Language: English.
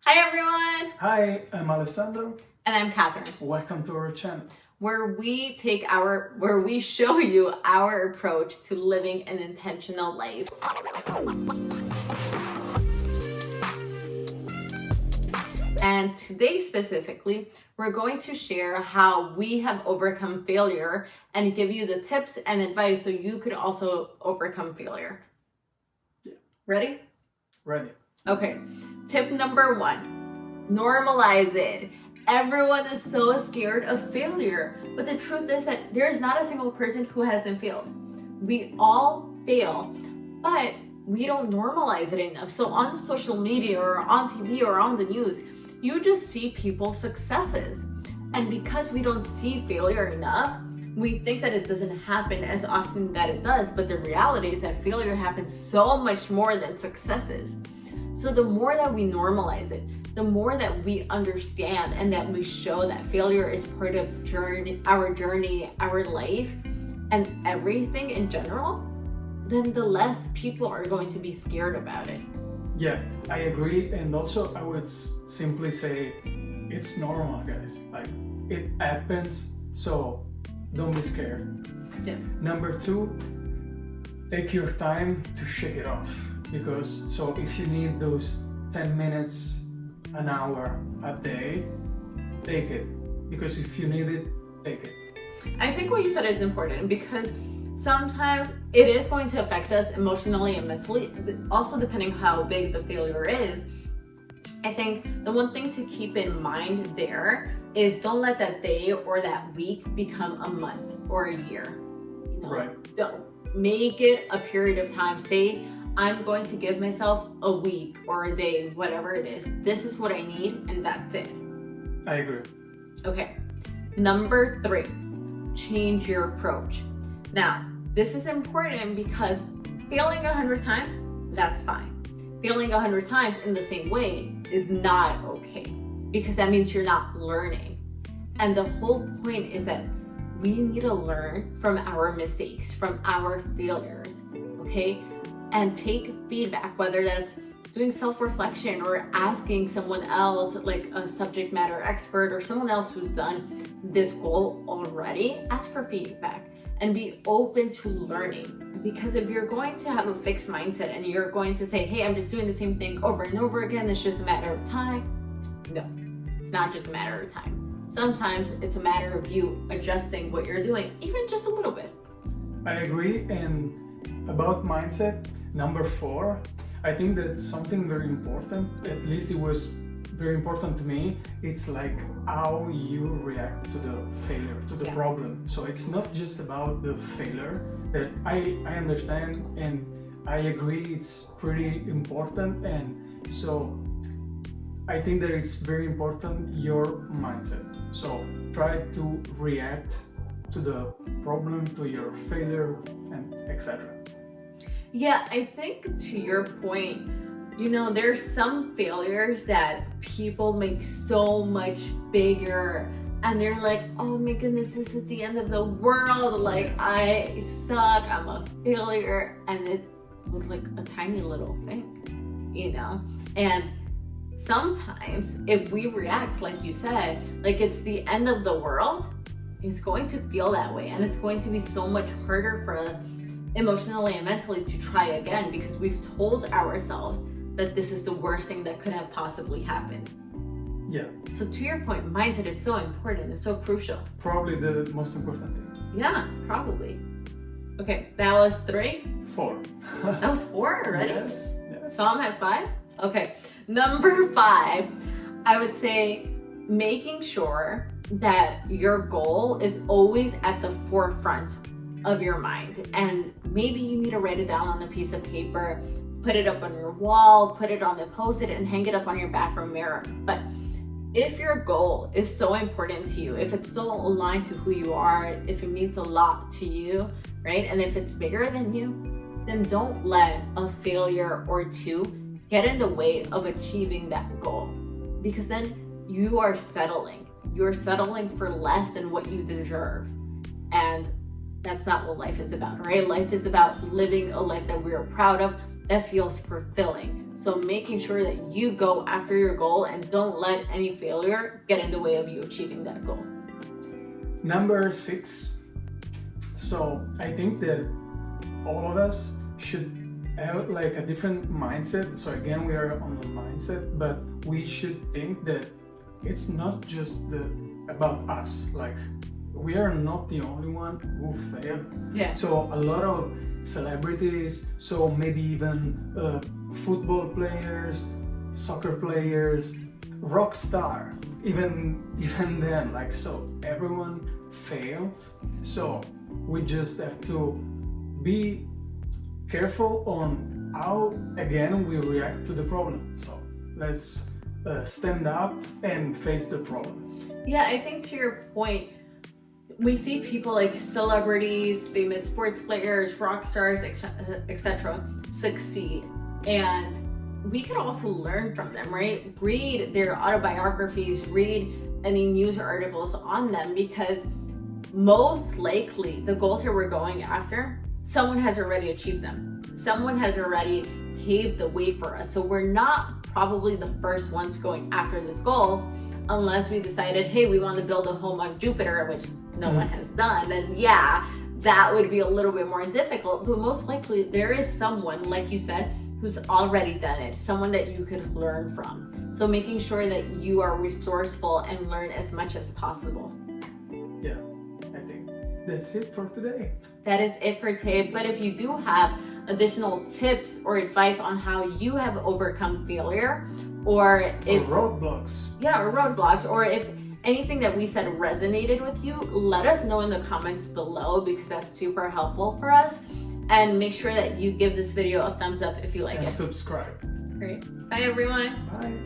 Hi everyone! Hi, I'm Alessandro. And I'm Catherine, Welcome to our channel. where we show you our approach to living an intentional life. And today specifically, we're going to share how we have overcome failure and give you the tips and advice so you could also overcome failure. Yeah. Ready? Ready. Okay, tip number 1, normalize it. Everyone is so scared of failure, but the truth is that there's not a single person who hasn't failed. We all fail, but we don't normalize it enough. So on social media or on TV or on the news, you just see people's successes. And because we don't see failure enough, we think that it doesn't happen as often that it does, but the reality is that failure happens so much more than successes. So the more that we normalize it, the more that we understand and that we show that failure is part of our journey, our life, and everything in general, then the less people are going to be scared about it. Yeah, I agree. And also I would simply say it's normal, guys. Like, it happens, so don't be scared. Yeah. Number 2, take your time to shake it off. Because so if you need those 10 minutes, an hour a day, take it. Because if you need it, take it. I think what you said is important because sometimes it is going to affect us emotionally and mentally, also depending how big the failure is. I think the one thing to keep in mind there is don't let that day or that week become a month or a year. You know, Right. Don't make it a period of time. Say, I'm going to give myself a week or a day, whatever it is. This is what I need, and that's it. I agree. Okay. Number 3, change your approach. Now, this is important because failing 100 times, that's fine. Failing 100 times in the same way is not okay because that means you're not learning. And the whole point is that we need to learn from our mistakes, from our failures, okay? And take feedback, whether that's doing self-reflection or asking someone else, like a subject matter expert or someone else who's done this goal already. Ask for feedback and be open to learning. Because if you're going to have a fixed mindset and you're going to say, hey, I'm just doing the same thing over and over again, it's just a matter of time. No, it's not just a matter of time. Sometimes it's a matter of you adjusting what you're doing, even just a little bit. I agree. And about mindset, number 4, I think that's something very important. At least it was very important to me. It's like how you react to the failure, to the problem. So it's not just about the failure. That I understand and I agree it's pretty important. And so I think that it's very important your mindset. So try to react to the problem, to your failure, and etc. Yeah, I think to your point, you know, there's some failures that people make so much bigger and they're like, oh my goodness, this is the end of the world. Like, I suck, I'm a failure. And it was like a tiny little thing, you know? And sometimes if we react, like you said, like it's the end of the world, it's going to feel that way. And it's going to be so much harder for us emotionally and mentally to try again because we've told ourselves that this is the worst thing that could have possibly happened. Yeah. So to your point, mindset is so important, it's so crucial. Probably the most important thing. Yeah, probably. Okay, that was 3? 4. That was 4 already? Yes. So I'm at 5? Okay, number 5, I would say making sure that your goal is always at the forefront of your mind. And maybe you need to write it down on a piece of paper, put it up on your wall, put it on the post-it and hang it up on your bathroom mirror. But if your goal is so important to you, if it's so aligned to who you are, if it means a lot to you, right? And if it's bigger than you, then don't let a failure or 2 get in the way of achieving that goal. Because then you are settling. You're settling for less than what you deserve. And that's not what life is about, right? Life is about living a life that we are proud of, that feels fulfilling. So making sure that you go after your goal and don't let any failure get in the way of you achieving that goal. Number 6. So I think that all of us should have like a different mindset. So again, we are on the mindset, but we should think that it's not just about us. Like, we are not the only one who failed. Yeah. So a lot of celebrities, so maybe even football players, soccer players, rock star, even then, like, so everyone failed. So we just have to be careful on how, again, we react to the problem. So let's stand up and face the problem. Yeah, I think to your point, we see people like celebrities, famous sports players, rock stars, etc. succeed, and we could also learn from them, right? Read their autobiographies, read any news articles on them, because most likely the goals that we're going after, someone has already achieved them. Someone has already paved the way for us. So we're not probably the first ones going after this goal, unless we decided, hey, we want to build a home on Jupiter, which no one has done. And yeah, that would be a little bit more difficult, but most likely there is someone, like you said, who's already done it, someone that you could learn from. So making sure that you are resourceful and learn as much as possible. Yeah, I think that's it for today. That is it for today. But if you do have additional tips or advice on how you have overcome failure, or if roadblocks, or roadblocks, or if anything that we said resonated with you, let us know in the comments below, because that's super helpful for us. And make sure that you give this video a thumbs up if you like it. And subscribe. Great. Bye everyone. Bye.